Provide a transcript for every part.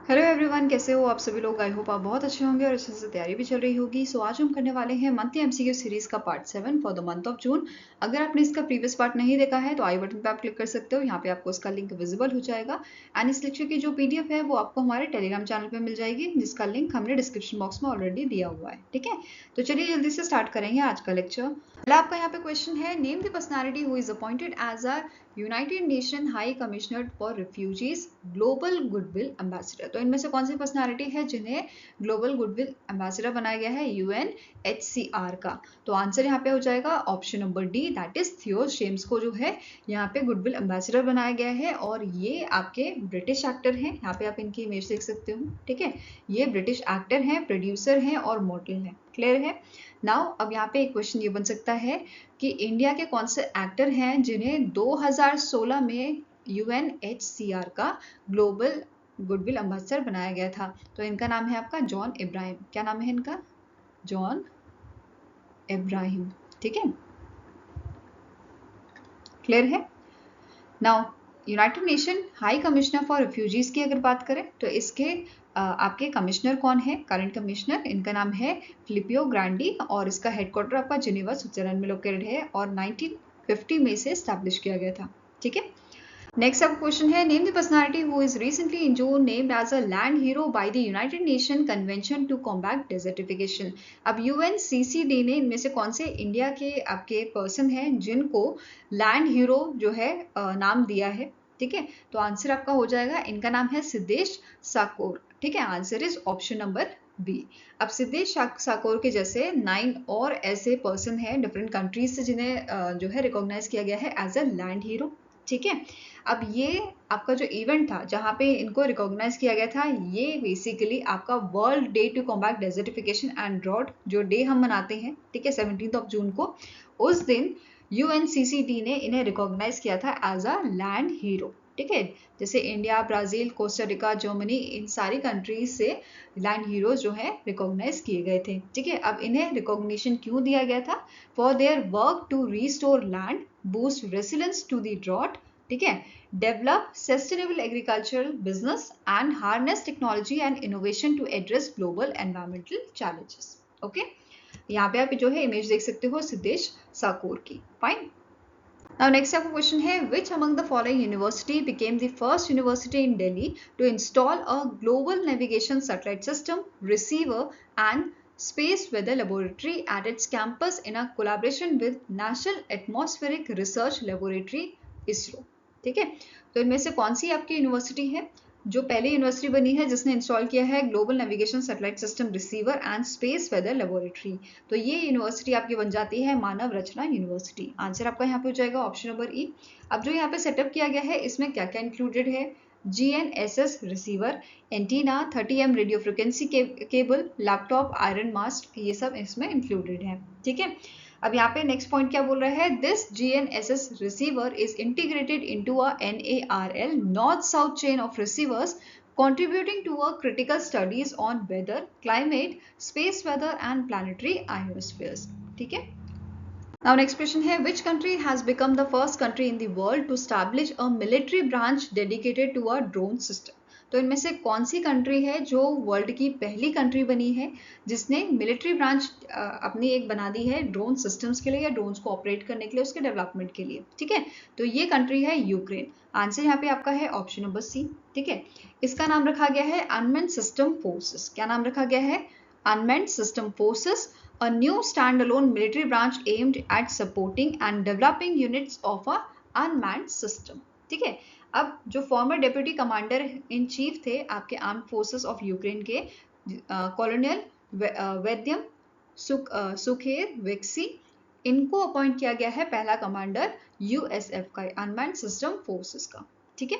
Hello everyone, कैसे हो आप सभी लोग। आई होप आप बहुत अच्छे होंगे और अच्छे से तैयारी भी चल रही होगी। सो आज हम करने वाले हैं मंथली एमसीक्यू सीरीज का part 7 for the month of June. अगर आपने इसका प्रीवियस पार्ट नहीं देखा है तो आई बटन पे आप क्लिक कर सकते हो। यहाँ पे आपको इसका लिंक विजिबल हो जाएगा एंड इस लेक्चर की जो पीडीएफ है वो आपको हमारे टेलीग्राम चैनल पे मिल जाएगी, जिसका लिंक हमने डिस्क्रिप्शन बॉक्स में ऑलरेडी दिया हुआ है। ठीक है, तो चलिए जल्दी से स्टार्ट करेंगे आज का लेक्चर। पहला आपका यहाँ पे क्वेश्चन है, name the personality who is appointed as a United Nation high commissioner for refugees global goodwill ambassador. तो इनमें से कौन सी पर्सनालिटी है जिन्हें ग्लोबल गुडविल एम्बेसडर बनाया गया है यूएनएचसीआर का। तो आंसर यहाँ पे हो जाएगा option number D, that is थियो शेम्स को जो है यहाँ पे गुडविल एम्बेसडर बनाया गया है। और ये आपके ब्रिटिश एक्टर हैं, यहाँ पे आप इनकी इमेज देख सकते हो। ठीक है, ये ब्रिटिश एक्टर हैं, प्रोड्यूसर हैं और मॉडल हैं। क्लियर है। नाउ अब यहाँ पे एक क्वेश्चन ये बन सकता है कि इंडिया के कौन से एक्टर हैं जिन्हें 2016 में यूएनएचसीआर का ग्लोबल गुडविल एम्बेसडर बनाया गया था। तो इनका नाम है आपका जॉन इब्राहिम। क्या नाम है इनका? जॉन इब्राहिम। ठीक है, क्लियर है। Now United Nation high commissioner for refugees की अगर बात करें तो इसके आपके कमिश्नर कौन है? करंट कमिश्नर, इनका नाम है फिलिपियो ग्रांडी और इसका हेडक्वार्टर आपका जिनेवा स्विट्जरलैंड में लोकेटेड है और 1950 में इसे एस्टैब्लिश किया गया था। ठीक है, नेक्स्ट अब क्वेश्चन है, name the personality who is recently injured named as a land hero by the United Nation convention to combat desertification. अब यूएनसीसीडी ने इनमें से कौन से इंडिया के आपके पर्सन हैं जिनको लैंड हीरो जो है नाम दिया है। ठीक है, तो आंसर आपका हो जाएगा, इनका नाम है सिद्धेश साकोर। ठीक है, answer is option number B. अब सिद्धेश साकोर के जैसे 9 और ऐसे पर्सन हैं डिफरेंट कंट्रीज से जिन्हें जो है रिकॉग्नाइज किया गया है एज अ लैंड हीरो। ठीक है, अब ये आपका जो इवेंट था जहाँ पे इनको रिकॉग्नाइज किया गया था, ये बेसिकली आपका world day to combat desertification and drought जो डे हम मनाते हैं, ठीक है, 17 जून को, उस दिन यूएनसीसीडी ने इन्हें रिकॉग्नाइज किया था एज अ लैंड हीरो। ठीक है, जैसे इंडिया, ब्राजील, कोस्टारिका, जर्मनी, इन सारी कंट्रीज से लैंड हीरोज जो है रिकॉग्नाइज किए गए थे। ठीक है, अब इन्हें रिकॉग्निशन क्यों दिया गया था? For their work to restore land, boost resilience to the drought, ठीक है, develop sustainable agricultural business and harness technology and innovation to address global environmental challenges. Okay, यहाँ पे आप जो है इमेज देख सकते हो सिद्धेश साकोर की। Fine. Now next up question है, which among the following university became the first university in Delhi to install a global navigation satellite system, receiver and space weather laboratory at its campus in a collaboration with National Atmospheric Research Laboratory ISRO। ठीक है, तो इनमें से कौन सी आपकी university है जो पहली यूनिवर्सिटी बनी है जिसने इंस्टॉल किया है global navigation satellite system, receiver and space weather laboratory? तो ये यूनिवर्सिटी आपकी बन जाती है मानव रचना यूनिवर्सिटी। आंसर आपका यहाँ पे हो जाएगा ऑप्शन नंबर ई। अब जो यहाँ पे सेटअप किया गया है इसमें क्या क्या इंक्लूडेड है? GNSS receiver, antenna, 30M radio frequency cable, laptop, iron mast, ये सब इसमें इंक्लूडेड है। ठीक है, अब यहाँ पे नेक्स्ट पॉइंट क्या बोल रहा है? This GNSS receiver is integrated into a NARL north south chain of receivers contributing to a critical studies on weather, climate, space weather and planetary ionospheres। ठीक है, now next question है, which country has become the first country in the world to establish a military branch dedicated to a drone system? तो इनमें से कौन सी country है जो world की पहली कंट्री बनी है जिसने मिलिट्री ब्रांच अपनी एक बना दी है ड्रोन सिस्टम्स के लिए या ड्रोन्स को ऑपरेट करने के लिए, उसके डेवलपमेंट के लिए। ठीक है, तो ये कंट्री है यूक्रेन। आंसर यहाँ पे आपका है ऑप्शन नंबर सी। ठीक है, इसका नाम रखा गया है अनमैन्ड सिस्टम फोर्सेस। क्या नाम रखा गया है? Unmanned system forces, a new standalone military branch aimed at supporting and developing units of a unmanned system। ठीक है, अब जो farmer deputy commander in chief थे आपके आर्म फोर्सेस ऑफ यूक्रेन के, कॉलोनियल वैद्यम सुखेर वेक्सी, इनको अपॉइंट किया गया है पहला कमांडर यूएसएफ का, अनमैन्ड सिस्टम फोर्सेस का। ठीक है,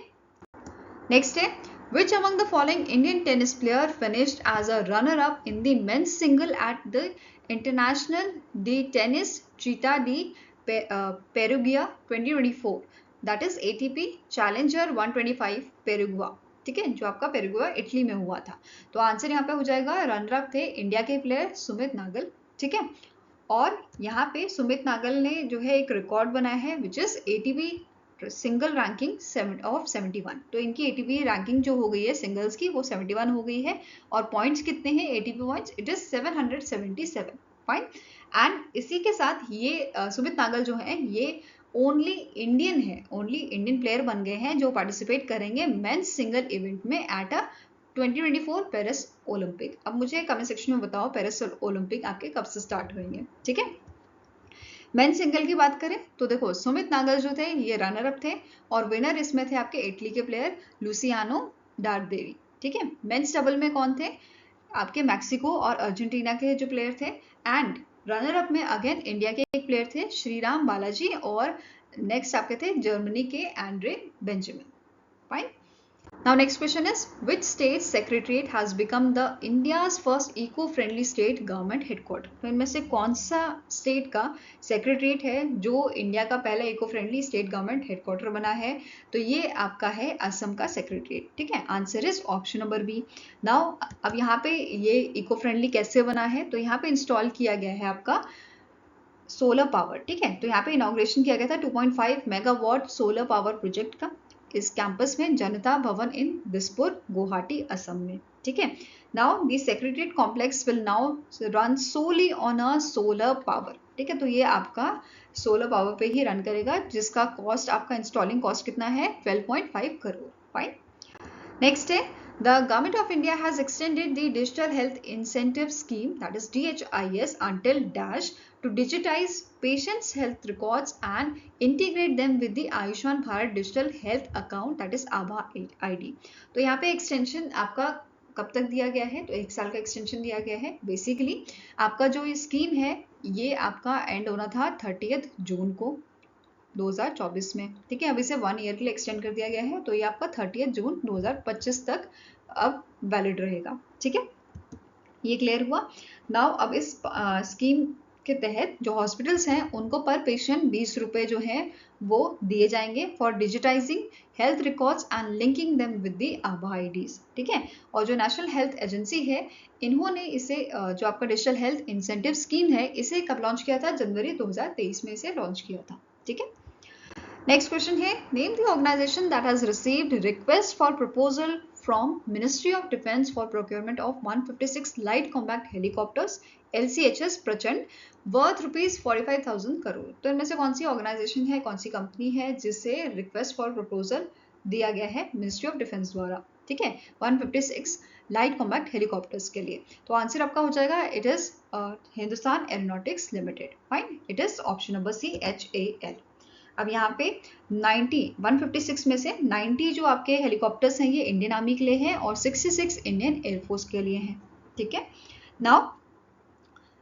नेक्स्ट है, which among the following Indian tennis player finished as a runner-up in the men's single at the International de Tennis Città di Perugia 2024, that is ATP Challenger 125 पेरुगुआ। ठीक है, जो आपका पेरुगुआ Italy में हुआ था। तो आंसर यहाँ पे हो जाएगा, रनर अप थे इंडिया के प्लेयर सुमित नागल। ठीक है, और यहाँ पे सुमित नागल ने जो है एक रिकॉर्ड बनाया है which is ATP single ranking of 71। तो इनकी एटीपी रैंकिंग जो हो गई है सिंगल्स की वो 71 हो गई है और पॉइंट्स कितने हैं ATP points, it is 777। Fine. And इसी के साथ ये सुमित नागल जो है ये ओनली इंडियन प्लेयर बन गए हैं जो पार्टिसिपेट करेंगे मेंस सिंगल इवेंट में एट अ 2024 पेरिस ओलंपिक। अब मुझे कमेंट सेक्शन में बताओ पेरिस ओलंपिक आपके कब से स्टार्ट होंगे, ठीक है। मेन सिंगल की बात करें तो देखो सुमित नागल जो थे ये रनर अप थे और विनर इसमें थे आपके इटली के प्लेयर लुसियानो डार्देरी, ठीक है। मेंस डबल में कौन थे, आपके मैक्सिको और अर्जेंटीना के जो प्लेयर थे। एंड रनर अप में अगेन इंडिया के एक प्लेयर थे श्रीराम बालाजी और नेक्स्ट आपके थे जर्मनी के Andre Benjamin. Fine. Now next question is, which state secretariat has become the India's first eco-friendly state government headquarter? तो इनमें से कौन सा स्टेट का सेक्रेटरीट है जो इंडिया का पहला eco friendly state government headquarter बना है, तो ये आपका है असम का सेक्रेटरीट, ठीक है। Answer is option number B. Now अब यहाँ पे ये इको फ्रेंडली कैसे बना है, तो यहाँ पे इंस्टॉल किया गया है आपका सोलर पावर, ठीक है। तो यहाँ पे इनॉग्रेशन किया गया था 2.5 मेगावाट सोलर पावर प्रोजेक्ट का इस कैंपस में जनता भवन इन दिसपुर गुवाहाटी असम में, ठीक है। Now the secretariat complex will now run solely on a solar power, ठीक है। तो ये आपका सोलर पावर पे ही रन करेगा जिसका कॉस्ट आपका इंस्टॉलिंग कॉस्ट कितना है 12.5 करोड़। फाइन। नेक्स्ट है the government of India has extended the digital health incentive scheme, that is DHIS, until dash to digitize patients health records and integrate them with the Ayushman Bharat digital health account, that is ABHA ID। तो यहाँ पे extension आपका कब तक दिया गया है, तो 1 साल का एक्सटेंशन दिया गया है। बेसिकली आपका जो ये स्कीम है ये आपका एंड होना था 30 जून को 2024 में, ठीक है। अब इसे 1 ईयर के लिए एक्सटेंड कर दिया गया है तो ये आपका 30 जून 2025 तक अब वैलिड रहेगा, ठीक है। ये क्लियर हुआ। नाउ अब इस स्कीम के तहत जो हॉस्पिटल्स हैं उनको पर पेशेंट 20 रुपए जो है वो दिए जाएंगे for digitizing health records and linking them with the आभा आईडीज, ठीक है। और जो नेशनल हेल्थ एजेंसी है इन्होंने इसे जो आपका डिजिटल हेल्थ इंसेंटिव स्कीम है इसे कब लॉन्च किया था, जनवरी 2023 में इसे लॉन्च किया था, ठीक है। नेक्स्ट क्वेश्चन है, name the organization that has received request for proposal from Ministry of Defence for procurement of 156 light combat helicopters LCHS प्रचंड वर्थ रुपीज 45,000 करोड़। तो इनमें से कौन सी ऑर्गेनाइजेशन है, कौन सी कंपनी है जिसे रिक्वेस्ट फॉर प्रपोजल दिया गया है मिनिस्ट्री ऑफ डिफेंस द्वारा, ठीक है, 156 लाइट कॉम्बैट हेलीकॉप्टर्स के लिए। तो आंसर आपका हो जाएगा it is Hindustan aeronautics limited. Fine, it is option number C HAL। अब यहाँ पे 156 में से 90 जो आपके हेलीकॉप्टर्स हैं ये इंडियन आर्मी के लिए हैं और 66 इंडियन एयरफोर्स के लिए हैं, ठीक है। नाउ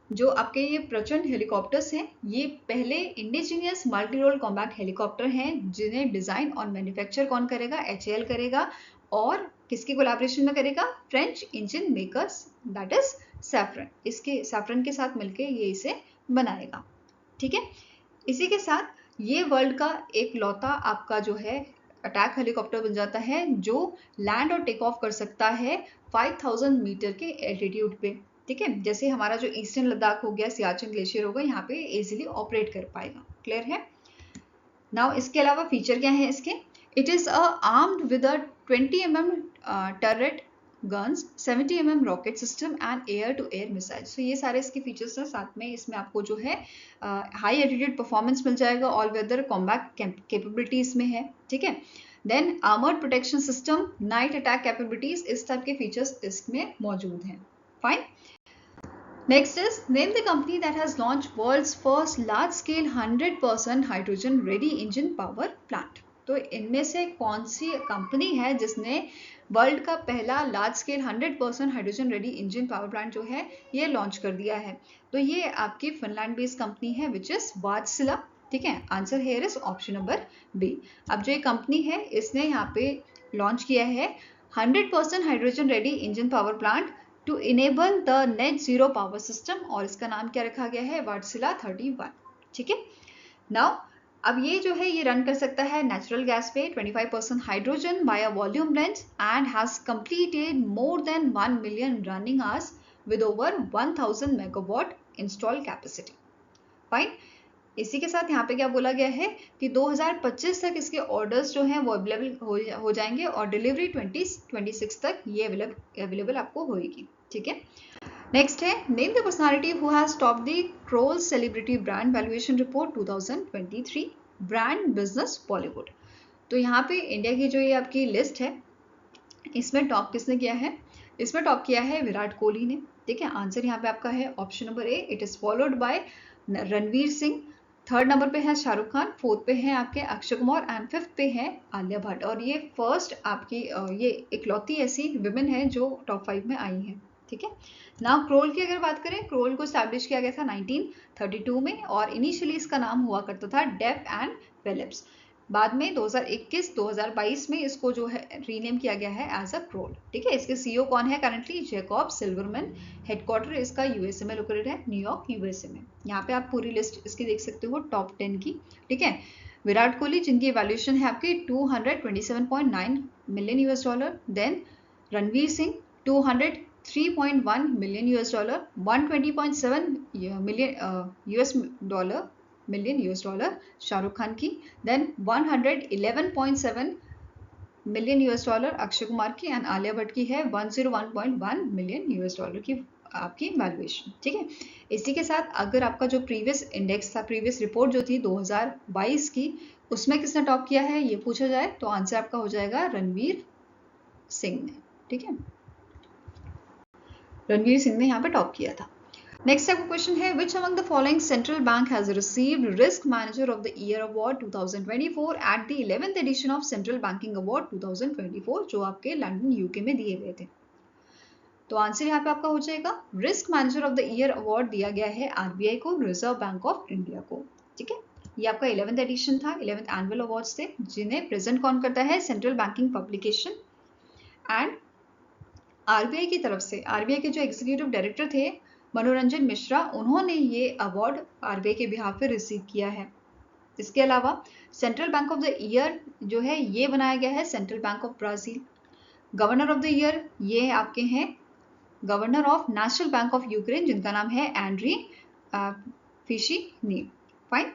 जो आपके ये प्रचंड हेलीकॉप्टर्स हैं ये पहले indigenous multi role combat helicopter हैं जिन्हें डिजाइन और मैन्युफैक्चर कौन करेगा, HAL करेगा और किसकी कोलैबोरेशन में करेगा, French engine makers that is saffron. इसके सैफरन के साथ मिलके ये इसे बनाएगा, ठीक है। इसी के साथ ये वर्ल्ड का एक लौता आपका जो है अटैक हेलीकॉप्टर बन जाता है जो लैंड और टेक ऑफ कर सकता है 5000 मीटर के एल्टीट्यूड पे, ठीक है। जैसे हमारा जो ईस्टर्न लद्दाख हो गया, सियाचिन ग्लेशियर हो गया, यहाँ पे इजीली ऑपरेट कर पाएगा। क्लियर है। नाउ इसके अलावा फीचर क्या है इसके, it is armed with a 20 mm turret guns, 70 mm rocket system and air to air missile. So ये सारे इसके फीचर्स हैं। साथ में इसमें आपको जो है हाई एल्टीट्यूड परफॉर्मेंस मिल जाएगा, ऑल वेदर कॉम्बैट कैपेबिलिटी इसमें है, ठीक है। Then armoured protection system, night attack capabilities, इस टाइप के फीचर्स इसमें मौजूद हैं। Fine. Next is, name the company that has launched world's first large-scale 100% hydrogen-ready engine power plant। तो इनमें से कौन सी कंपनी है जिसने वर्ल्ड का पहला large scale 100% hydrogen ready engine power plant जो है ये लॉन्च कर दिया है। तो ये आपकी फिनलैंड बेस्ड कंपनी है विच इज वात्सिला, ठीक है। Answer here is option number B. अब जो ये कंपनी है इसने यहाँ पे लॉन्च किया है 100% hydrogen ready engine power plant to enable the net zero power system और इसका नाम क्या रखा गया है, वात्सिला 31, ठीक है। नाउ अब ये जो है ये रन कर सकता है नेचुरल गैस पे 25% hydrogen bye a volume range and has completed more than 1 million running hours with over 1000 megawatt install capacity. Fine. इसी के साथ यहाँ पे क्या बोला गया है कि 2025 तक इसके ऑर्डर्स जो हैं वो अवेलेबल हो जाएंगे और डिलीवरी 2026 तक ये अवेलेबल आपको होगी। ठीक है, नेक्स्ट है name the personality who has top the crawl celebrity brand valuation report 2023 brand business Bollywood. तो यहाँ पे इंडिया की जो ये आपकी लिस्ट है इसमें टॉप किसने किया है? इसमें टॉप किया है विराट कोहली ने। ठीक है, आंसर यहाँ पे आपका है option number A. It is followed bye Ranveer Singh. Third number पे है शाहरुख खान, फोर्थ पे है आपके अक्षय कुमार एंड फिफ्थ पे है आलिया भट्ट। और ये फर्स्ट आपकी ये इकलौती ऐसी विमेन है जो टॉप 5 में आई है। ठीक है, नाउ क्रोल की अगर बात करें, क्रोल को स्टैब्लिश किया गया था 1932 में और इनिशियली इसका नाम हुआ करता था डेफ एंड फिलिप्स। बाद में 2021-2022 में इसको जो है रीनेम किया गया है एज अ क्रोल। ठीक है, इसके सीईओ कौन है करंटली? Jacob Silverman. हेडक्वार्टर इसका यूएसए में लोकेटेड है, न्यूयॉर्क यूएसए में। यहाँ पे आप पूरी लिस्ट इसकी देख सकते हो टॉप 10 की। ठीक है, विराट कोहली जिनकी वैल्यूएशन है आपकी 227.9 million US dollar. Then Ranveer Singh 203.1 million US dollar, 120.7 million US dollar Shahrukh Khan की। Then 111.7 million US dollar Akshay Kumar की एंड आलिया भट्ट की है 101.1 मिलियन यूएस डॉलर की आपकी वैल्यूएशन। ठीक है, इसी के साथ अगर आपका जो प्रीवियस इंडेक्स था, प्रीवियस रिपोर्ट जो थी 2022 की, उसमें किसने टॉप किया है ये पूछा जाए तो आंसर आपका हो जाएगा रणवीर सिंह ने। ठीक है, रणवीर सिंह ने यहाँ पे टॉप किया था। नेक्स्ट आपका क्वेश्चन है which among the following central bank has received risk manager of the year award 2024 at the 11th edition of central banking award 2024 जो आपके लंदन यूके में दिए गए थे। तो आंसर यहाँ पे आपका हो जाएगा risk manager of the year award दिया गया है आरबीआई को, रिजर्व बैंक ऑफ इंडिया को। ठीक है, ये आपका 11th एडिशन था, 11th एनुअल अवार्ड्स थे जिन्हें प्रेजेंट कौन करता है? Central banking publication. And RBI की तरफ से आरबीआई के जो एग्जीक्यूटिव डायरेक्टर थे मनोरंजन मिश्रा, उन्होंने ये अवार्ड आरबीआई के बिहाफ पे रिसीव किया है। इसके अलावा central bank of the year जो है ये बनाया गया है central bank of Brazil. Governor of the year ये आपके हैं governor of national bank of Ukraine जिनका नाम है एंड्री फिशिनी। फाइन,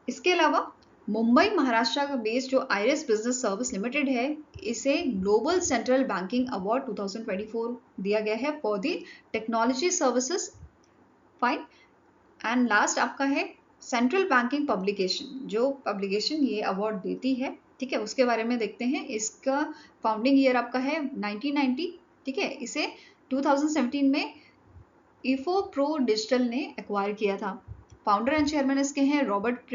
इसके अलावा मुंबई महाराष्ट्र का बेस जो आइरिस बिजनेस सर्विस लिमिटेड है इसे ग्लोबल सेंट्रल बैंकिंग अवार्ड 2024 दिया गया है for the technology services. Fine, and last आपका है सेंट्रल बैंकिंग पब्लिकेशन, जो पब्लिकेशन ये अवार्ड देती है। ठीक है, उसके बारे में देखते हैं। इसका फाउंडिंग ईयर आपका है 1990। ठीक है, इसे 2017 में इफो प्रो डिजिटल ने एक्वायर किया था। फाउंडर एंड चेयरमैन इसके हैं Robert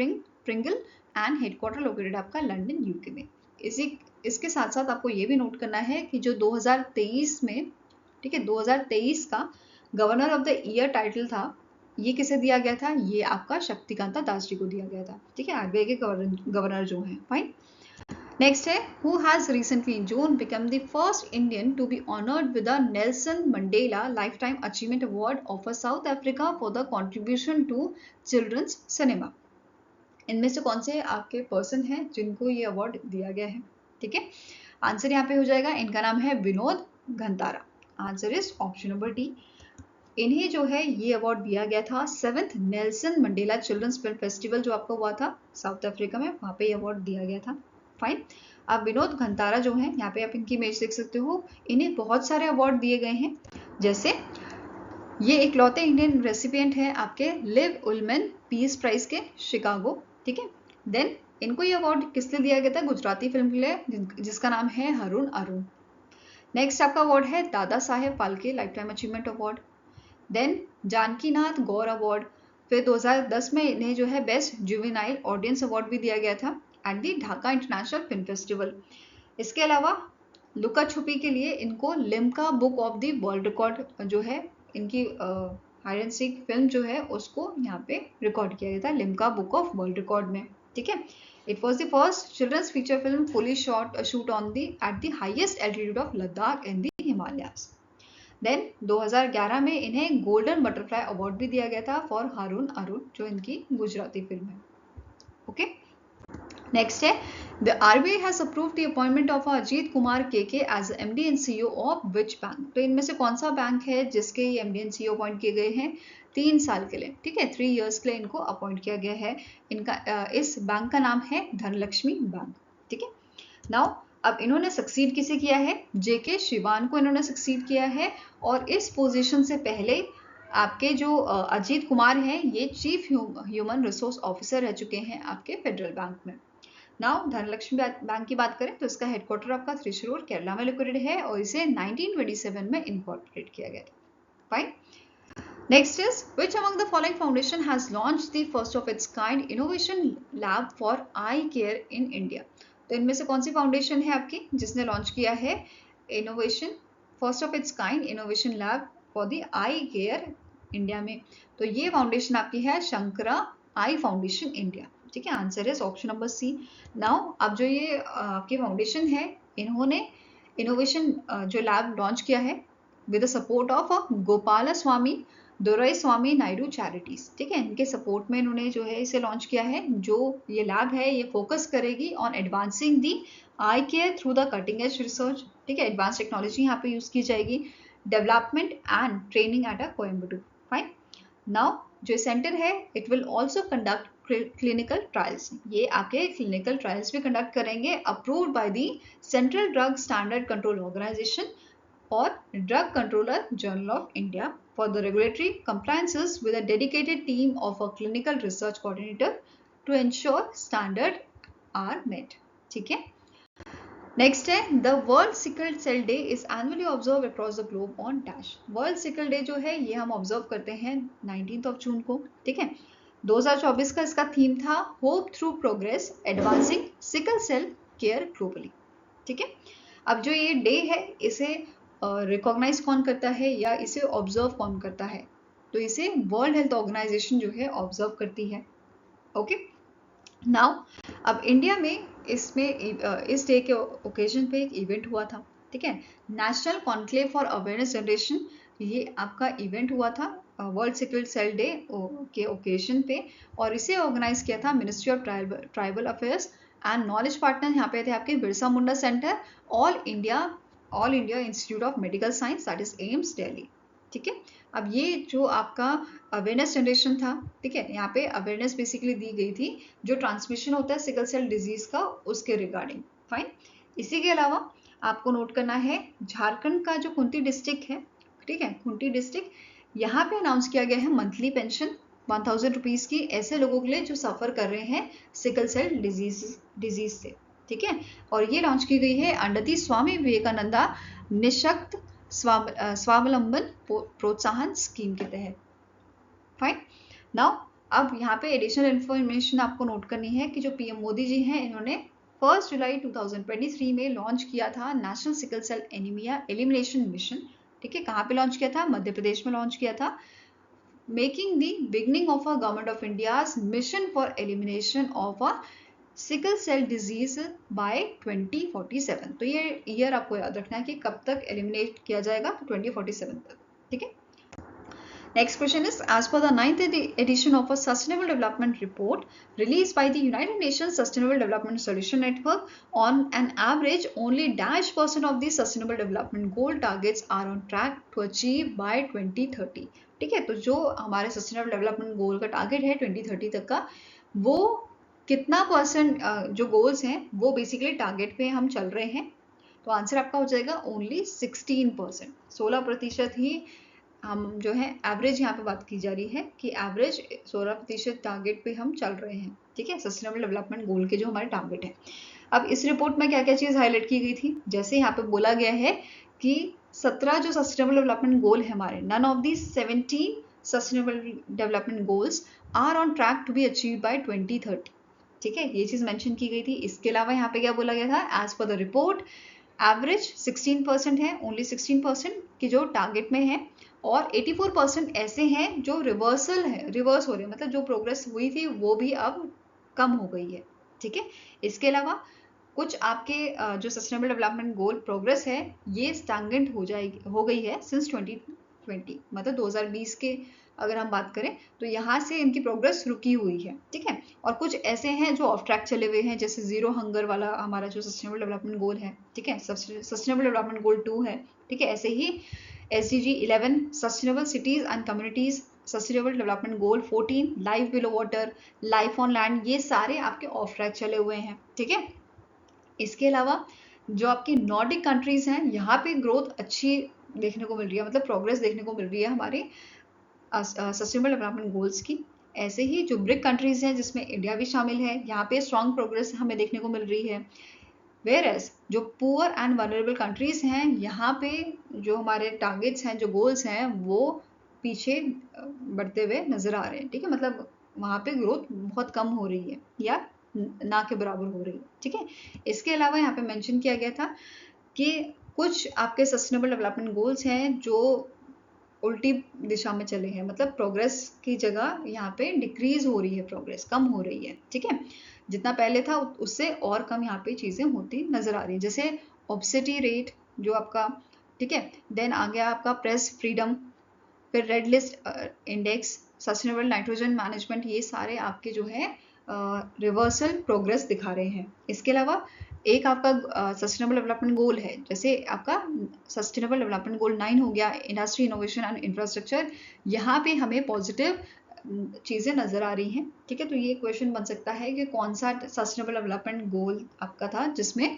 Pringle and headquarter located आपका लंदन यूके में। इसके साथ साथ आपको ये भी नोट करना है कि जो 2023 में, ठीक है, 2023 का governor of the year title था ये किसे दिया गया था? ये आपका शक्तिकांता दास जी को दिया गया था। ठीक है, आरबीआई के गवर्नर जो हैं। फाइन, नेक्स्ट है who has recently in June become the first Indian to be honoured with the Nelson Mandela lifetime achievement award of South Africa for the contribution to children's cinema. इनमें से कौन से आपके person हैं जिनको ये award दिया गया है? ठीक है, आंसर यहाँ पे हो जाएगा, इनका नाम है Vinod Ghantara. Answer is option number D. इन्हें जो है ये अवार्ड दिया गया था 7th Nelson Mandela children's film festival जो आपका हुआ था साउथ अफ्रीका में, वहाँ पे ये अवार्ड दिया गया था। फाइन, अब विनोद घंतारा जो है यहाँ पे आप इनकी इमेज देख सकते हो, इन्हें बहुत सारे अवार्ड दिए गए हैं। जैसे ये इकलौते इंडियन रेसिपिएंट है आपके लिव उलमैन पीस प्राइज के शिकागो। ठीक है, देन इनको ये अवार्ड किस लिए दिया गया था? गुजराती फिल्म के लिए जिसका नाम है हरुण अरुण। नेक्स्ट आपका अवार्ड है Dada Saheb Phalke lifetime achievement award. Then Jankinath Gaur award. फिर 2010 में इन्हें जो है बेस्ट जुवेनाइल ऑडियंस अवार्ड भी दिया गया था at the Dhaka international film festival. इसके अलावा लुका छुपी के लिए इनको Limca book of the world record जो है इनकी हाइड एंड सीक फिल्म जो है उसको यहाँ पे रिकॉर्ड किया गया था Limca book of world record में। ठीक है, it was the first children's feature film fully shot on the at the highest altitude of Ladakh in the Himalayas. Then 2011 में इन्हें गोल्डन बटरफ्लाई अवार्ड भी दिया गया था फॉर हरुण अरुण जो इनकी गुजराती फिल्म है। ओके, नेक्स्ट है The RBI has approved the appointment of Ajit Kumar KK as MD and CEO of which bank? तो इनमें से कौन सा बैंक है जिसके ये MD and CEO अपॉइंट किए गए हैं 3 साल के लिए, ठीक है, 3 years के लिए इनको अपॉइंट किया गया है। इनका इस बैंक का नाम है धनलक्ष्मी बैंक, ठीक है। नाउ अब इन्होंने सक्सीड किसे किया है? जेके शिवान को इन्होंने सक्सीड किया है, और इस पोजीशन से पहले आपके जो अजीत कुमार हैं ये चीफ ह्यूमन रिसोर्स ऑफिसर रह चुके हैं आपके फेडरल बैंक में। नाउ धनलक्ष्मी बैंक की बात करें तो इसका हेडक्वार्टर आपका त्रिशूर केरला में लोकेटेड है और इसे 1927 में इनकॉर्पोरेट किया गया था। Fine. Next is which among the following foundation has launched the first of its kind innovation lab for eye care in India? तो इनमें से कौन सी फाउंडेशन है आपकी जिसने लॉन्च किया है innovation first of its kind innovation lab for the I care India में? तो ये फाउंडेशन आपकी है शंकरा आई फाउंडेशन इंडिया, ठीक है। Answer is option number C. Now अब जो ये आपकी फाउंडेशन है इन्होंने इनोवेशन जो लैब लॉन्च किया है with the support of Gopalaswamy Doraiswamy Naidu charities, ठीक है, इनके सपोर्ट में इन्होंने जो है इसे लॉन्च किया है। जो ये लैब है ये फोकस करेगी on advancing the eye care through the cutting edge research, ठीक है, एडवांस टेक्नोलॉजी यहाँ पे यूज की जाएगी, development and training at Coimbatore. Fine. Now जो सेंटर है it will also conduct clinical trials, ये आपके क्लिनिकल ट्रायल्स भी कंडक्ट करेंगे approved by the central drug standard control organisation और drug controller general of India for the regulatory compliances with a dedicated team of a clinical research coordinator to ensure standard are met, ठीक है। Next है the world sickle cell day is annually observe across the globe on dash. World sickle day जो है ये हम observe करते हैं 19 जून को, ठीक है। 2024 का इसका थीम था hope through progress advancing sickle cell care globally, ठीक है। अब जो ये डे है इसे रिकॉग्नाइज कौन करता है या इसे ऑब्जर्व कौन करता है? तो इसे वर्ल्ड हेल्थ ऑर्गेनाइजेशन जो है ऑब्जर्व करती है। ओके। नाउ अब इंडिया में इसमें इस डे के ओकेजन पे एक इवेंट हुआ था, ठीक है, national conclave for awareness generation, ये आपका इवेंट हुआ था वर्ल्ड सिकल सेल डे के ओकेजन पे, और इसे ऑर्गेनाइज किया था ministry of tribal affairs and knowledge partner यहाँ पे थे आपके Birsa Munda centre, all India institute of medical science that is AIIMS Delhi, ठीक है। अब ये जो आपका अवेयरनेस जनरेशन था, ठीक है, यहाँ पे अवेयरनेस बेसिकली दी गई थी जो ट्रांसमिशन होता है सिकल सेल डिजीज का उसके रिगार्डिंग। फाइन। इसी के अलावा आपको नोट करना है झारखंड का जो खुंटी डिस्ट्रिक्ट है, ठीक है, खुंटी डिस्ट्रिक्ट, यहाँ पे अनाउंस किया गया है मंथली पेंशन 1000 रुपीज की ऐसे लोगों के लिए जो सफर कर रहे हैं सिकल सेल डिजीज से, ठीक है, और ये लॉन्च की गई है अंडर दी स्वामी विवेकानंदा निशक्त स्वावलंबन प्रोत्साहन स्कीम के तहत। फाइन। नाउ अब यहाँ पे एडिशनल इंफॉर्मेशन आपको नोट करनी है कि जो पीएम मोदी जी हैं इन्होंने 1 जुलाई 2023 में लॉन्च किया था national sickle cell anaemia elimination mission, ठीक है। कहाँ पे लॉन्च किया था? मध्य प्रदेश में लॉन्च किया था, making the beginning of a government of India's mission for elimination of a sickle cell disease by 2047। तो ये ईयर आपको याद रखना है कि कब तक एलिमिनेट किया जाएगा, तो 2047 तक, ठीक है। Next question is as per the 9th edition of a sustainable development report released by the United Nations Sustainable Development Solution Network, on an average only -% of the sustainable development goal targets are on track to achieve by 2030, ठीक है। तो जो हमारे sustainable development गोल का target है 2030 तक का, वो कितना परसेंट जो गोल्स हैं वो बेसिकली टारगेट पे हम चल रहे हैं? तो आंसर आपका हो जाएगा ओनली 16%, 16% ही हम जो है एवरेज यहाँ पे बात की जा रही है कि एवरेज 16% टारगेट पे हम चल रहे हैं, ठीक है, सस्टेनेबल डेवलपमेंट गोल के जो हमारे टारगेट है। अब इस रिपोर्ट में क्या क्या चीज़ हाईलाइट की गई थी? जैसे यहाँ पे बोला गया है कि 17 जो सस्टेनेबल डेवलपमेंट गोल है हमारे, none of the 17 sustainable development goals are on track to be achieve by 2030, ठीक है, ये चीज मेंशन की गई थी। इसके अलावा यहाँ पे क्या बोला गया था? As per the report average 16% है, ओनली 16% की जो टारगेट में है, और 84% ऐसे हैं जो रिवर्स हो रहे हैं, मतलब जो प्रोग्रेस हुई थी वो भी अब कम हो गई है, ठीक है। इसके अलावा कुछ आपके जो सस्टेनेबल डेवलपमेंट गोल प्रोग्रेस है ये स्टैग्नेंट हो गई है सिंस 2020, मतलब 2020 के अगर हम बात करें तो यहाँ से इनकी प्रोग्रेस रुकी हुई है, ठीक है। और कुछ ऐसे हैं जो ऑफ ट्रैक चले हुए हैं, जैसे जीरो हंगर वाला हमारा जो सस्टेनेबल डेवलपमेंट गोल है, ठीक है, सस्टेनेबल डेवलपमेंट गोल 2 है, ठीक है। ऐसे ही SDG 11 sustainable cities and communities, sustainable development goal 14 life below water, life on land, ये सारे आपके ऑफ ट्रैक चले हुए हैं, ठीक है। इसके अलावा जो आपकी नॉर्डिक कंट्रीज हैं, यहाँ पे ग्रोथ अच्छी देखने को मिल रही है, मतलब प्रोग्रेस देखने को मिल रही है हमारे सस्टेनेबल डेवलपमेंट गोल्स की। ऐसे ही जो ब्रिक कंट्रीज हैं जिसमें इंडिया भी शामिल है, यहाँ पे स्ट्रॉन्ग प्रोग्रेस हमें देखने को मिल रही है। वेयरएज जो पुअर एंड वनरेबल कंट्रीज हैं, यहाँ पे जो हमारे टारगेट्स हैं, जो गोल्स हैं, वो पीछे बढ़ते हुए नजर आ रहे हैं, ठीक है। मतलब वहाँ पे ग्रोथ बहुत कम हो रही है या ना के बराबर हो रही है, ठीक है। इसके अलावा यहाँ पे मेंशन किया गया था कि कुछ आपके सस्टेनेबल डेवलपमेंट गोल्स हैं जो उल्टी दिशा में चले हैं, मतलब प्रोग्रेस की जगह यहाँ पे डिक्रीज हो रही है, प्रोग्रेस कम हो रही है, ठीक है। जितना पहले था उससे और कम यहाँ पे चीजें होती नजर आ रही है, जैसे ओबेसिटी रेट जो आपका, ठीक है। देन आ गया आपका प्रेस फ्रीडम, फिर red list index, sustainable nitrogen management, ये सारे आपके जो है रिवर्सल प्रोग्रेस दिखा रहे हैं। इसके अलावा एक आपका सस्टेनेबल डेवलपमेंट गोल है, जैसे आपका सस्टेनेबल डेवलपमेंट गोल 9 हो गया, इंडस्ट्री इनोवेशन एंड इंफ्रास्ट्रक्चर, यहाँ पे हमें पॉजिटिव चीजें नजर आ रही हैं, ठीक है। तो ये क्वेश्चन बन सकता है कि कौन सा सस्टेनेबल डेवलपमेंट गोल आपका था जिसमें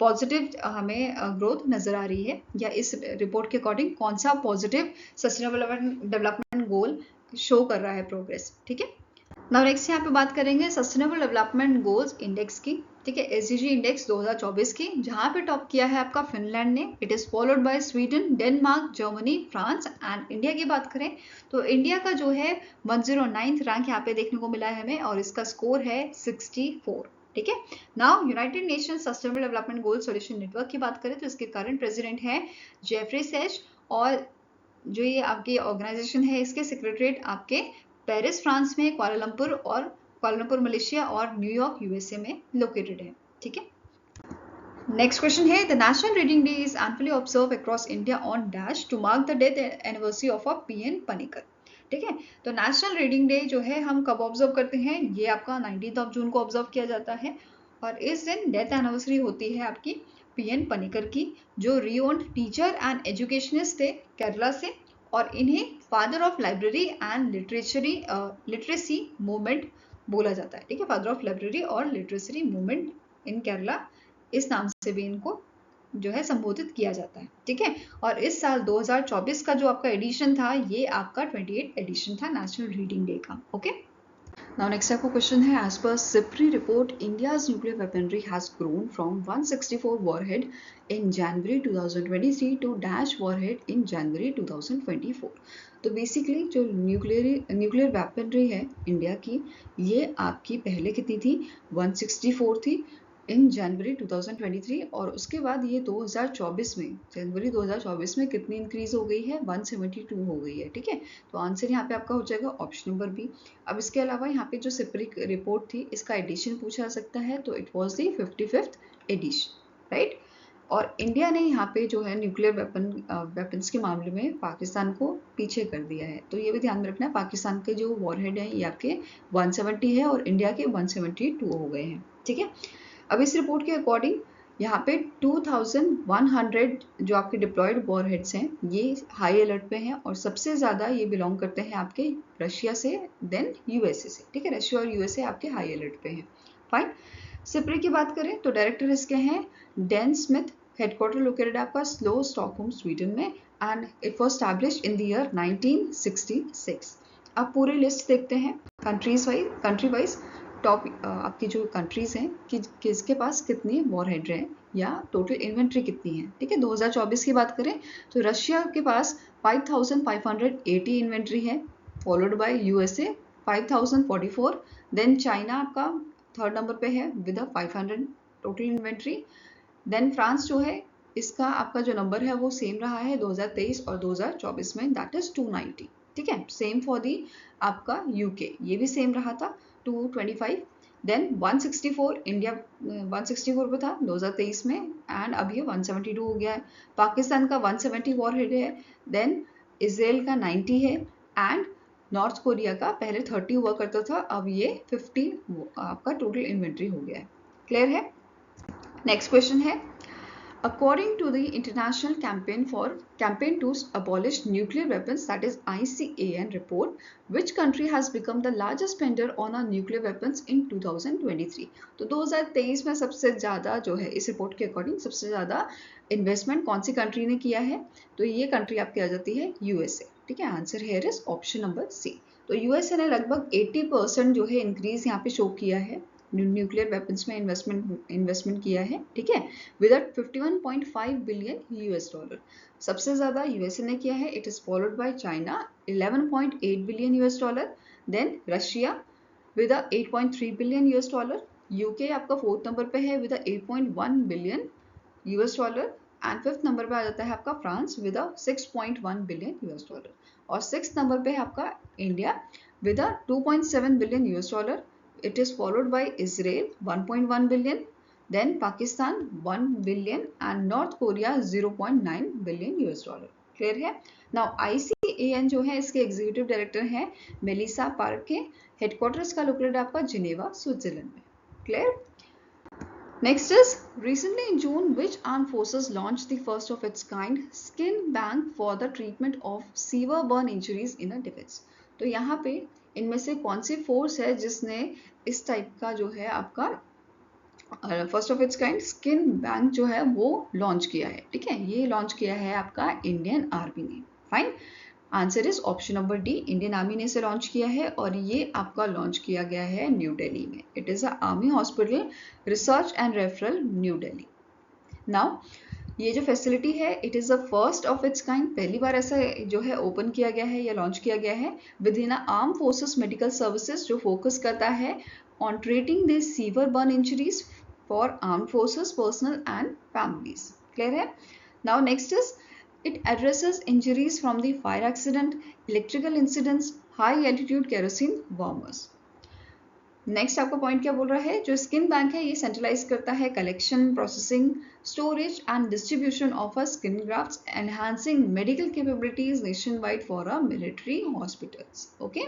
पॉजिटिव हमें ग्रोथ नजर आ रही है, या इस रिपोर्ट के अकॉर्डिंग कौन सा पॉजिटिव सस्टेनेबल डेवलपमेंट गोल शो कर रहा है प्रोग्रेस, ठीक है। नाउ नेक्स्ट यहाँ पे बात करेंगे सस्टेनेबल डेवलपमेंट गोल्स इंडेक्स की, ठीक है, SDG इंडेक्स 2024 की, जहाँ पे टॉप किया है आपका फिनलैंड ने। It is followed bye Sweden, Denmark, Germany, France and India की बात करें तो इंडिया का जो है 109th रैंक यहाँ पे देखने को मिला है हमें, और इसका स्कोर है 64, ठीक है। Now United Nation sustainable development goal solution network की बात करें तो इसके करंट प्रेसिडेंट है जेफरी सेश, और जो ये आपकी ऑर्गेनाइजेशन है इसके सेक्रेटरीट आपके पेरिस फ्रांस में, कुआलालंपुर मलेशिया और न्यूयॉर्क USA में लोकेटेड है, ठीक है। नेक्स्ट क्वेश्चन है, the national reading day is annually observe across India on dash to mark the death anniversary of PN Panicker, ठीक है। तो नेशनल रीडिंग डे जो है हम कब ऑब्जर्व करते हैं, ये आपका 19 जून को ऑब्जर्व किया जाता है, और इस दिन डेथ एनिवर्सरी होती है आपकी PN पनिकर की, जो रिओन्ड टीचर एंड एजुकेशनिस्ट थे केरला से, और इन्हें father of library and literacy movement बोला जाता है, ठीक है। फादर ऑफ लाइब्रेरी और लिटरेसी मूवमेंट इन केरला, इस नाम से भी इनको जो है संबोधित किया जाता है, ठीक है। और इस साल 2024 का जो आपका एडिशन था, ये आपका 28 एडिशन था नेशनल रीडिंग डे का, ओके। नाउ नेक्स्ट आपका क्वेश्चन है, as per SIPRI report India's nuclear weaponry has grown from 164 warhead in January 2023 to dash warhead in January 2024। तो बेसिकली जो न्यूक्लियर वेपनरी है इंडिया की, ये आपकी पहले कितनी थी, 164 थी इन जनवरी 2023, और उसके बाद ये 2024 में, जनवरी 2024 में कितनी इंक्रीज हो गई है, 172 हो गई है, ठीक है। तो आंसर यहाँ पे आपका हो जाएगा ऑप्शन नंबर बी। अब इसके अलावा यहाँ पे जो SIPRI रिपोर्ट थी, इसका एडिशन पूछा जा सकता है, तो it was the 55th edition, right. और इंडिया ने यहाँ पे जो है न्यूक्लियर वेपन्स के मामले में पाकिस्तान को पीछे कर दिया है, तो ये भी ध्यान में रखना है। पाकिस्तान के जो वॉरहेड हैं ये आपके 170 है और इंडिया के 172 हो गए हैं, ठीक है। अब इस रिपोर्ट के अकॉर्डिंग यहाँ पे 2100 जो आपके डिप्लॉयड वॉरहेड्स हैं, ये हाई अलर्ट पे हैं, और सबसे ज़्यादा ये बिलोंग करते हैं आपके रशिया से, देन USA से, ठीक है। रशिया और USA आपके हाई अलर्ट पे हैं, फाइन। SIPRI की बात करें तो डायरेक्टर इसके हैं डैन स्मिथ, हेडक्वार्टर लोकेटेड आपका स्लो स्टॉकहोम स्वीडन में, and it was established in the year 1966। अब पूरी लिस्ट देखते हैं कंट्री वाइज, टॉप आपकी जो कंट्रीज हैं कि किसके पास कितनी वॉरहेड हैं या टोटल इन्वेंट्री कितनी है, ठीक है। 2024 की बात करें तो रशिया के पास 5580 इन्वेंट्री है, followed by USA 5044, then China आपका थर्ड नंबर पे है with 500 total inventory, then France जो है इसका आपका जो नंबर है वो सेम रहा है 2023 और 2024 में, दैट इज 290, ठीक है। सेम फॉर दी आपका UK, ये भी सेम रहा था 225, देन 164 इंडिया 164 पे था 2023 में, एंड अब ये 172 हो गया है। पाकिस्तान का 170 वॉरहेड है, देन इजराइल का 90 है, एंड नॉर्थ कोरिया का पहले 30 हुआ करता था, अब ये 50 आपका टोटल इन्वेंट्री हो गया है। क्लियर है? नेक्स्ट क्वेश्चन है, according to the International Campaign to Abolish Nuclear Weapons, that is ICAN report, which country has become the largest spender on our nuclear weapons in 2023? तो 2023 में सबसे ज़्यादा जो है इस रिपोर्ट के अकॉर्डिंग सबसे ज़्यादा इन्वेस्टमेंट कौन सी कंट्री ने किया है? तो ये कंट्री आपकी आ जाती है यूएसए। ठीक है, answer here is option number C. तो यूएसए ने लगभग 80% जो है इंक्रीज यहाँ पे शो किया है, न्यूक्लियर वेपन्स में इन्वेस्टमेंट किया है। ठीक है, विद 51.5 बिलियन यूएस डॉलर। सबसे ज्यादा यूएसए ने किया है। It is followed by China 11.8 billion US dollar, then Russia with 8.3 billion US dollar, UK आपका 4th नंबर पे है with 8.1 billion US dollar, and 5th number पे आ जाता है आपका France with 6.1 billion US dollar, और 6th नंबर पे है आपका India with 2.7 billion US dollar. It is followed by Israel 1.1 billion, then Pakistan 1 billion and North Korea 0.9 billion US dollar. Clear है? Now ICAN जो है इसके एग्जीक्यूटिव डायरेक्टर हैं Melissa पार्के, हेडक्वार्टर इसका लोकेटेड आपका जिनेवा स्विट्जरलैंड में। Clear? Next is, recently in June, which armed forces launched the first of its kind skin bank for the treatment of severe burn injuries in a defense? तो यहाँ पे इनमें से कौन सी force है जिसने इस टाइप का जो है आपका first of its kind skin bank जो है वो लॉन्च किया है? ठीक है, ये लॉन्च किया है आपका इंडियन आर्मी ने। Fine, answer is option number D, Indian army ने इसे लॉन्च किया है और ये आपका लॉन्च किया गया है न्यू दिल्ली में। It is a army hospital research and referral new Delhi. Now ये जो फैसिलिटी है it is the first of its kind, पहली बार ऐसा जो है ओपन किया गया है या लॉन्च किया गया है within armed forces medical services, जो फोकस करता है on treating the severe burn injuries for armed forces personnel and families. Clear है? Now next is, it addresses injuries from the fire accident, electrical incidents, high altitude kerosene warmers. Next आपका point क्या बोल रहा है? जो skin bank है ये centralise करता है collection, processing, storage and distribution of a skin grafts, enhancing medical capabilities nationwide for a military hospitals. Okay,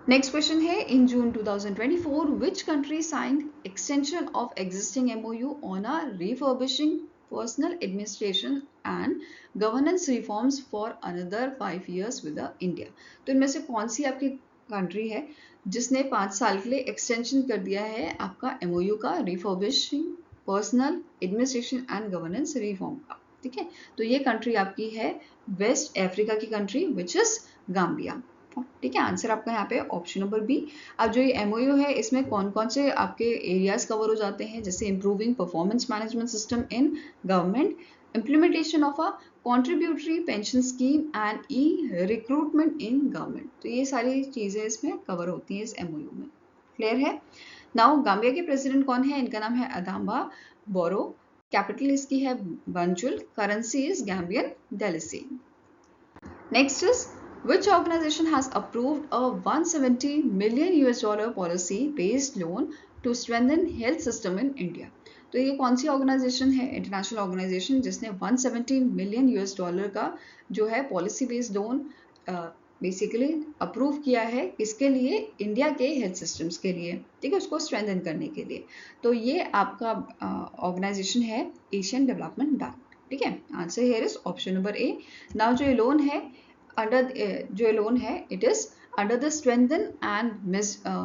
next question है, in June 2024 which country signed extension of existing MOU on a refurbishing personnel administration and governance reforms for another 5 years with India? तो इनमें से कौन सी आपकी country है जिसने 5 साल के लिए एक्सटेंशन कर दिया है आपका MOU का refurbishing personnel administration and governance reform का? ठीक है, तो ये कंट्री आपकी है वेस्ट अफ्रीका की कंट्री विच इज गाम्बिया। ठीक है, आंसर आपका यहाँ पे ऑप्शन नंबर बी। अब जो ये MOU है इसमें कौन कौन से आपके एरियाज कवर हो जाते हैं, जैसे improving performance management system in government, implementation of a contributory pension scheme and e-recruitment in government। तो ये सारी चीजें इसमें कवर होती हैं इस MOU में। क्लियर है? नाउ गाम्बिया के प्रेसिडेंट कौन है? इनका नाम है अदाम्बा बोरो, कैपिटल इसकी है Banjul, currency is Gambian DeLisi. Next is, which organization has approved a $170 million policy based loan to strengthen health system in India? तो ये कौन सी ऑर्गेनाइजेशन है? इंटरनेशनल ऑर्गेनाइजेशन जिसने $170 million का जो है policy based loan basically approve किया है, किसके लिए? इंडिया के हेल्थ सिस्टम्स के लिए। ठीक है, उसको स्ट्रेंथन करने के लिए। तो ये आपका ऑर्गेनाइजेशन है एशियन डेवलपमेंट बैंक। ठीक है, answer here is option number A. Now जो ये लोन है it is under the strengthen and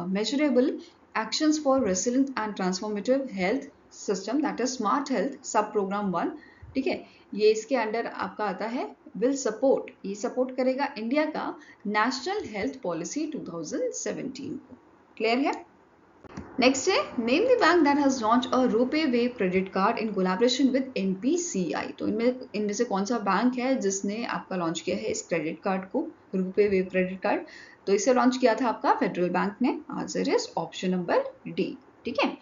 measurable actions for resilient and transformative health system, that is smart health sub program 1। ठीक है, ये इसके under आपका आता है will support, ये सपोर्ट करेगा इंडिया का नेशनल हेल्थ पॉलिसी 2017 को। क्लियर है? नेक्स्ट है, name the bank that has launch a RuPay wave credit card in collaboration with NPCI। तो इनमें से कौन सा बैंक है जिसने आपका लॉन्च किया है इस क्रेडिट कार्ड को, रुपे वेव क्रेडिट कार्ड? तो इसे लॉन्च किया था आपका फेडरल बैंक ने। Answer is option number D. ठीक है,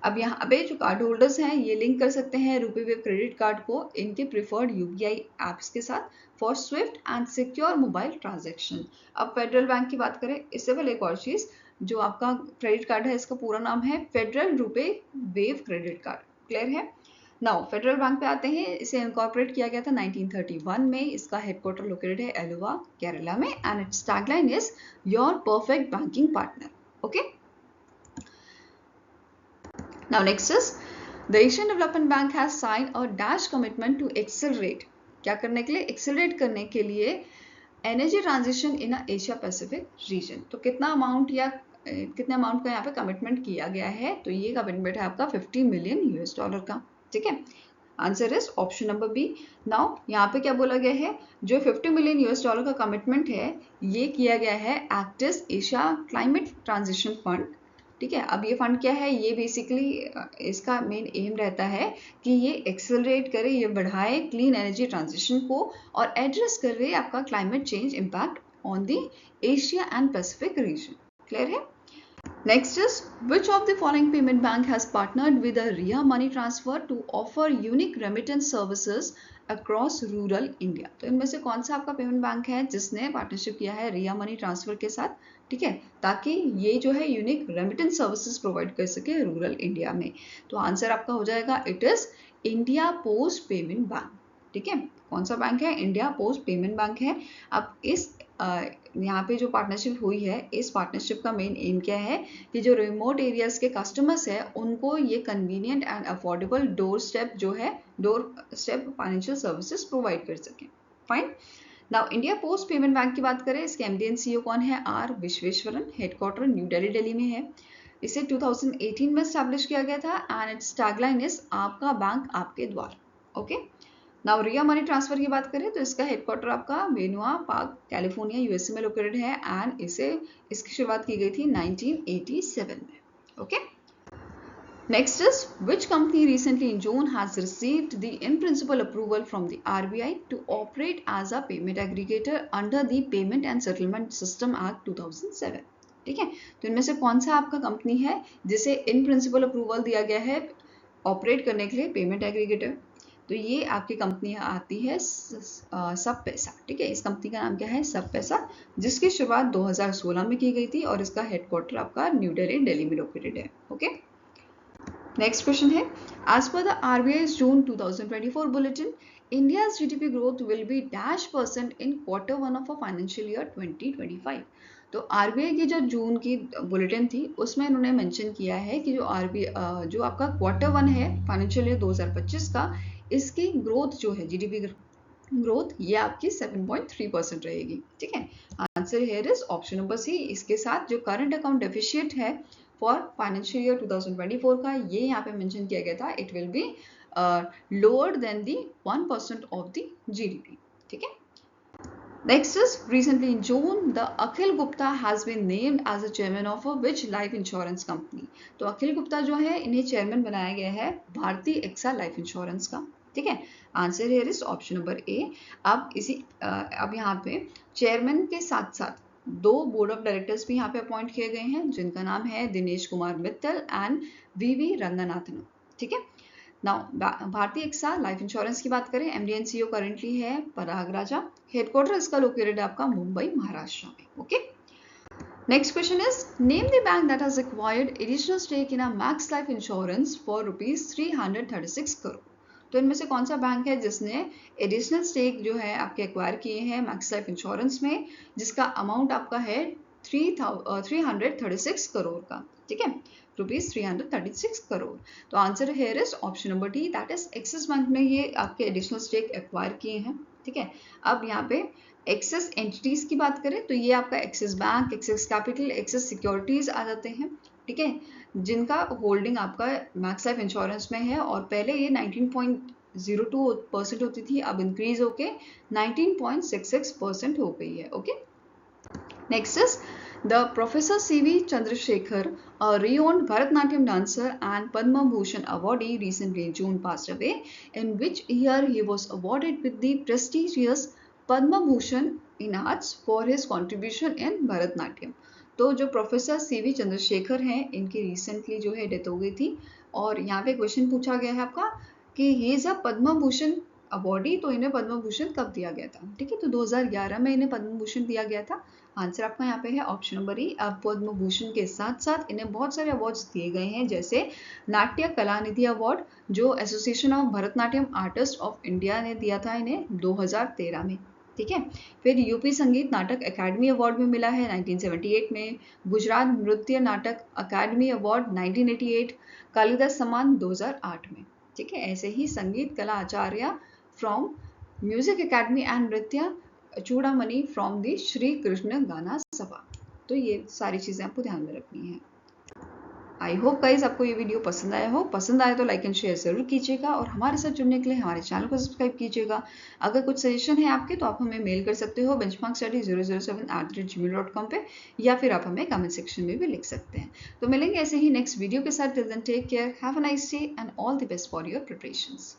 अब यहाँ पे जो कार्ड होल्डर्स हैं ये लिंक कर सकते हैं रुपे वेव क्रेडिट कार्ड को इनके प्रिफर्ड UPI एप्स के साथ for Swift and secure mobile transaction. अब फेडरल बैंक की बात करें, इससे पहले एक और चीज, जो आपका क्रेडिट कार्ड है इसका पूरा नाम है federal RuPay wave credit card. Clear है? नाउ फेडरल बैंक पे आते हैं। इसे इनकॉर्पोरेट किया गया था 1931 में। इसका हेडक्वार्टर लोकेटेड है एलुवा, केरला में, and its tagline is your perfect banking partner. Okay, now next is the Asian development bank has sign a dash commitment to accelerate. क्या करने के लिए? एक्सेलरेट करने के लिए energy transition in Asia Pacific region. तो कितना अमाउंट या कितने अमाउंट का यहाँ पे कमिटमेंट किया गया है? तो ये कमिटमेंट है आपका $50 मिलियन का। ठीक है, answer is option number B. Now यहाँ पे क्या बोला गया है? जो $50 मिलियन का कमिटमेंट है ये किया गया है एक्टिस एशिया क्लाइमेट ट्रांजिशन फंड। ठीक है, अब ये फंड क्या है? ये बेसिकली इसका मेन एम रहता है कि ये एक्सेलरेट करे, ये बढ़ाए क्लीन एनर्जी ट्रांजिशन को और एड्रेस करे आपका climate change impact on the Asia and Pacific region. Clear है? Next is, which of the following payment bank has partnered with a RIA money transfer to offer unique remittance services across rural India? तो इनमें से कौन सा आपका payment bank है जिसने partnership किया है रिया मनी ट्रांसफर के साथ? ठीक है, ताकि ये जो है यूनिक रेमिटेंस सर्विसेज प्रोवाइड कर सके रूरल इंडिया में। तो आंसर आपका हो जाएगा it is India post payment bank. ठीक है, कौन सा बैंक है? इंडिया पोस्ट पेमेंट बैंक है। अब इस यहाँ पे जो पार्टनरशिप हुई है, इस पार्टनरशिप का मेन एम क्या है कि जो रिमोट एरियाज के कस्टमर्स है उनको ये convenient and affordable door step financial services provide कर सकें। Fine. Now India post payment bank की बात करें, इसके एमडी एंड सीईओ कौन है? R Vishweshwaran. Headquarter New Delhi में है। इसे 2018 में स्टैब्लिश किया गया था एंड इट्स टैगलाइन इज आपका बैंक आपके द्वार। Okay, now Ria money transfer की बात करें तो इसका हेडक्वार्टर आपका वेनुआ पार्क कैलिफोर्निया यूएसए में लोकेटेड है एंड इसकी शुरुआत की गई थी 1987 में। Okay, next is which company recently in June has received the in principle approval from the RBI to operate as a payment aggregator under the payment and settlement system act 2007। ठीक है, तो इनमें से कौन सा आपका कंपनी है जिसे इन प्रिंसिपल अप्रूवल दिया गया है ऑपरेट करने के लिए पेमेंट एग्रीगेटर? तो ये आपकी कंपनी आती है सब पैसा। ठीक है, इस कंपनी का नाम क्या है? सब पैसा, जिसकी शुरुआत 2016 में की गई थी और इसका हेडक्वार्टर आपका न्यू दिल्ली में लोकेटेड है। ओके, नेक्स्ट क्वेश्चन है, as per the RBI June 2024 bulletin India's GDP growth will be -% in Q1 of financial year 2025। तो आरबीआई की जो जून की बुलेटिन थी उसमें इन्होंने मेंशन किया है कि जो आपका Q1 है फाइनेंशियल ईयर 2025 का, इसकी ग्रोथ जो है जीडीपी ग्रोथ ये आपकी 7.3% रहेगी। ठीक है, answer here is option number C. इसके साथ जो करंट अकाउंट डेफिशिएट है फॉर फाइनेंशियल ईयर 2024 का, ये यहाँ पे मेंशन किया गया था, it will be lower than the 1% of the GDP. ठीक है, next is recently in June the Akhil Gupta has been named as a chairman of a which life insurance company? तो अखिल गुप्ता जो है इन्हें चेयरमैन बनाया गया है भारतीय एक्सा लाइफ इंश्योरेंस का। ठीक है, answer here is option number A. अब यहाँ पे चेयरमैन के साथ साथ 2 बोर्ड ऑफ डायरेक्टर्स भी यहाँ पे अपॉइंट किए गए हैं जिनका नाम है दिनेश कुमार मित्तल एंड वीवी रंगनाथन। ठीक है, नाउ भारतीय एक्सा लाइफ इंश्योरेंस की बात करें, एमडी एंड सीईओ करंटली है पराग राजा। हेडक्वार्टर इसका लोकेटेड है आपका मुंबई महाराष्ट्र में। Okay, next question is name the bank that has acquired additional stake in a Max Life insurance for ₹336 crore. तो इनमें से कौन सा बैंक है जिसने एडिशनल स्टेक जो है आपके एक्वायर किए हैं मैक्स लाइफ इंश्योरेंस में, जिसका अमाउंट आपका है 336 करोड़ का? ठीक है, ₹336 करोड़। तो answer here is option number D, that is axis bank ने ये आपके एडिशनल स्टेक एक्वायर किए हैं। ठीक है, अब यहाँ पे एक्सिस एंटिटीज की बात करें तो ये आपका Axis bank, Axis capital, Axis securities आ जाते हैं। ठीक है, जिनका होल्डिंग आपका मैक्स लाइफ इंश्योरेंस में है और पहले ये 19.02% होती थी, अब इंक्रीज होके 19.66% हो गई है। Okay, next is the Professor C.V. Chandrasekhar, a renowned Bharatanatyam dancer and Padma Bhushan awardee, recently in June passed away. In which year he was awarded with the prestigious Padma Bhushan in Arts for his contribution in Bharatanatyam? तो जो professor CV Chandrashekhar हैं इनकी recently जो है death हो गई थी और यहाँ पे क्वेश्चन पूछा गया है आपका कि he is a Padma Bhushan awardee, तो इन्हें पद्म भूषण कब दिया गया था? ठीक है, तो 2011 में इन्हें पद्म भूषण दिया गया था। आंसर आपका यहाँ पे है ऑप्शन नंबर ई। अब पद्म भूषण के साथ साथ इन्हें बहुत सारे अवार्ड्स दिए गए हैं, जैसे नाट्य कलानिधि अवार्ड, जो association of Bharatanatyam artist of India ने दिया था इन्हें 2013 में। ठीक है, फिर यूपी संगीत नाटक अकादमी अवार्ड भी मिला है 1978 में, गुजरात नृत्य नाटक अकादमी अवार्ड 1988, कालिदास सम्मान 2008 में। ठीक है, ऐसे ही संगीत कला आचार्य फ्रॉम म्यूजिक एकेडमी एंड नृत्य चूड़ामणि फ्रॉम द श्री कृष्ण गाना सभा। तो ये सारी चीजें आपको ध्यान में रखनी है। आई होप गाइज आपको ये वीडियो पसंद आया हो। पसंद आए तो लाइक एंड शेयर जरूर कीजिएगा और हमारे साथ जुड़ने के लिए हमारे चैनल को सब्सक्राइब कीजिएगा। अगर कुछ सजेशन है आपके तो आप हमें मेल कर सकते हो benchmarkstudy007@gmail.com पे, या फिर आप हमें कमेंट सेक्शन में भी लिख सकते हैं। तो मिलेंगे ऐसे ही नेक्स्ट वीडियो के साथ। Till then take care, have a nice day and all the best for your preparations.